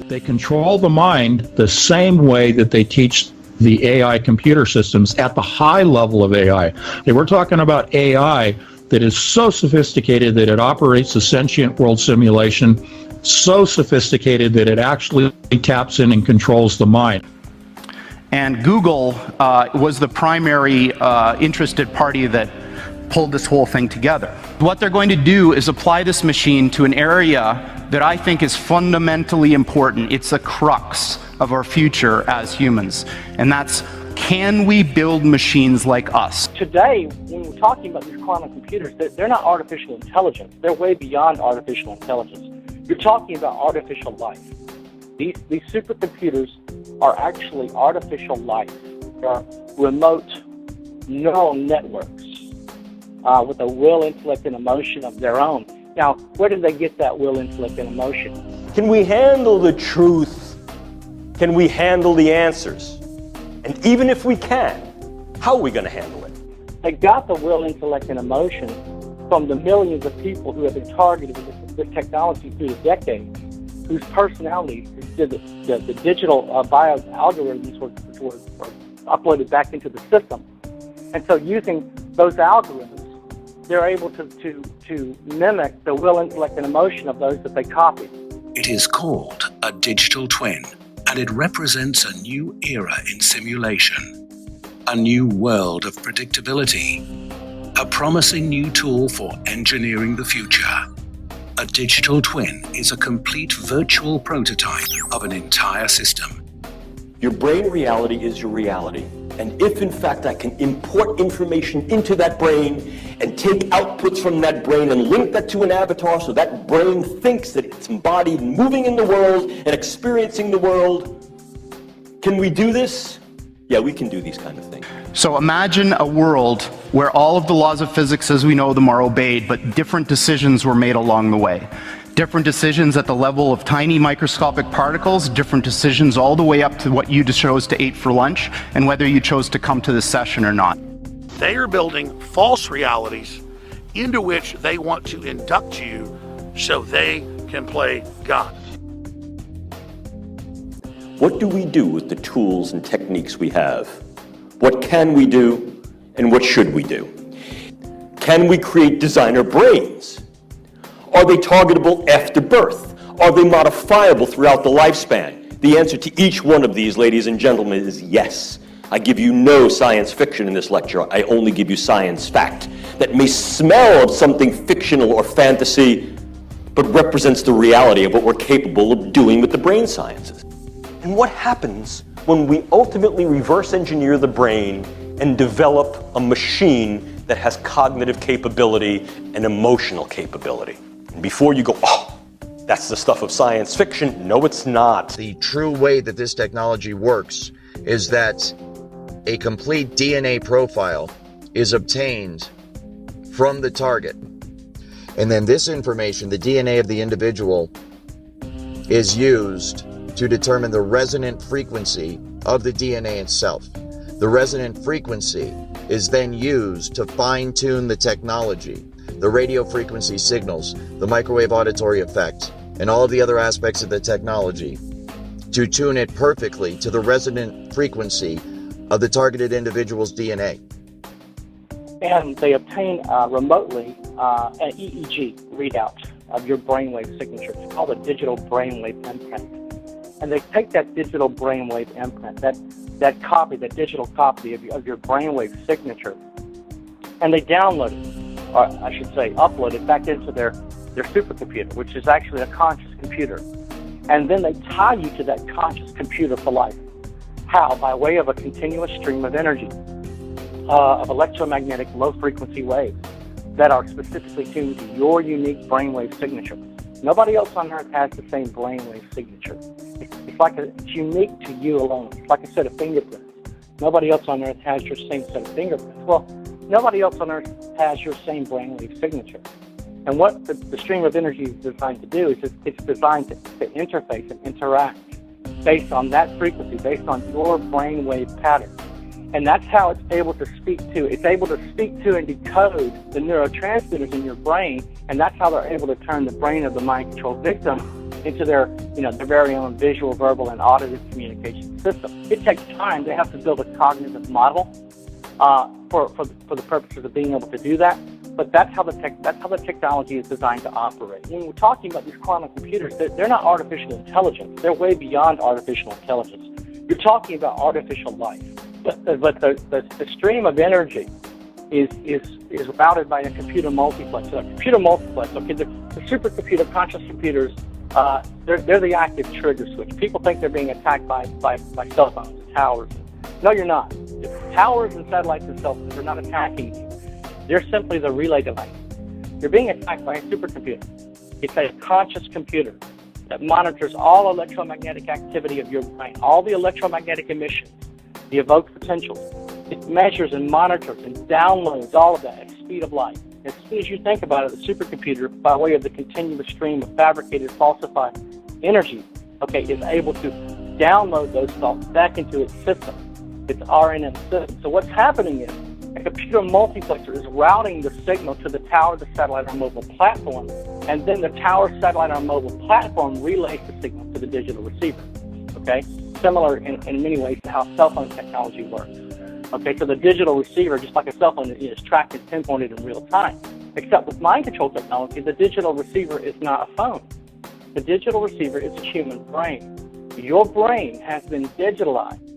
They control the mind the same way that they teach the AI computer systems at the high level of AI. We're talking about AI that is so sophisticated that it operates a sentient world simulation, so sophisticated that it actually taps in and controls the mind. And Google was the primary interested party that pulled this whole thing together. What they're going to do is apply this machine to an area that I think is fundamentally important. It's a crux of our future as humans, and that's, can we build machines like us? Today, when we're talking about these quantum computers, they're not artificial intelligence. They're way beyond artificial intelligence. You're talking about artificial life. These supercomputers are actually artificial life. They're remote neural networks with a will, intellect, and emotion of their own. Now, where did they get that will, intellect, and emotion? Can we handle the truth? Can we handle the answers? And even if we can, how are we going to handle it? They got the will, intellect, and emotion from the millions of people who have been targeted with this technology through the decades, whose personalities, the digital bio algorithms were uploaded back into the system. And so using those algorithms, they're able to mimic the will, intellect, and emotion of those that they copied. It is called a digital twin, and it represents a new era in simulation, a new world of predictability, a promising new tool for engineering the future. A digital twin is a complete virtual prototype of an entire system. Your brain reality is your reality. And if in fact I can import information into that brain and take outputs from that brain and link that to an avatar so that brain thinks that it's embodied, moving in the world and experiencing the world, can we do this? Yeah, we can do these kind of things. So imagine a world where all of the laws of physics as we know them are obeyed, but different decisions were made along the way. Different decisions at the level of tiny microscopic particles, different decisions all the way up to what you chose to eat for lunch and whether you chose to come to this session or not. They are building false realities into which they want to induct you so they can play God. What do we do with the tools and techniques we have? What can we do and what should we do? Can we create designer brains? Are they targetable after birth? Are they modifiable throughout the lifespan? The answer to each one of these, ladies and gentlemen, is yes. I give you no science fiction in this lecture. I only give you science fact that may smell of something fictional or fantasy, but represents the reality of what we're capable of doing with the brain sciences. And what happens when we ultimately reverse engineer the brain and develop a machine that has cognitive capability and emotional capability? And before you go, oh, that's the stuff of science fiction. No, it's not. The true way that this technology works is that a complete DNA profile is obtained from the target. And then this information, the DNA of the individual, is used to determine the resonant frequency of the DNA itself. The resonant frequency is then used to fine-tune the technology, the radio frequency signals, the microwave auditory effect, and all of the other aspects of the technology to tune it perfectly to the resonant frequency of the targeted individual's DNA. And they obtain remotely an EEG readout of your brainwave signature. It's called a digital brainwave imprint. And they take that digital brainwave imprint, that copy, that digital copy of your brainwave signature, and they download it, or I should say upload it back into their supercomputer, which is actually a conscious computer. And then they tie you to that conscious computer for life. How? By way of a continuous stream of energy, of electromagnetic low-frequency waves that are specifically tuned to your unique brainwave signature. Nobody else on Earth has the same brainwave signature. It's unique to you alone. It's like a set of fingerprints. Nobody else on Earth has your same set of fingerprints. Well, nobody else on Earth has your same brainwave signature. And what the stream of energy is designed to do is it's designed to interface and interact based on that frequency, based on your brainwave pattern. And that's how it's able to speak to. It's able to speak to and decode the neurotransmitters in your brain, and that's how they're able to turn the brain of the mind-controlled victim into their, their very own visual, verbal, and auditive communication system. It takes time. They have to build a cognitive model for the purposes of being able to do that. But that's how the technology is designed to operate. When we're talking about these quantum computers, they're not artificial intelligence. They're way beyond artificial intelligence. You're talking about artificial life. But the stream of energy is routed by a computer multiplexer. A computer multiplex, okay, the supercomputer, conscious computers, they're the active trigger switch. People think they're being attacked by cell phones and towers. No, you're not. Towers and satellites and cell phones are not attacking you. They're simply the relay device. You're being attacked by a supercomputer. It's a conscious computer that monitors all electromagnetic activity of your brain, all the electromagnetic emissions, the evoked potentials. It measures and monitors and downloads all of that at the speed of light. As soon as you think about it, the supercomputer, by way of the continuous stream of fabricated, falsified energy, okay, is able to download those thoughts back into its system, its RNN system. So what's happening is a computer multiplexer is routing the signal to the tower, the satellite, or mobile platform, and then the tower, satellite, or mobile platform relays the signal to the digital receiver. Okay, similar in many ways to how cell phone technology works. Okay, so the digital receiver, just like a cell phone, is tracked and pinpointed in real time. Except with mind control technology, the digital receiver is not a phone. The digital receiver is a human brain. Your brain has been digitalized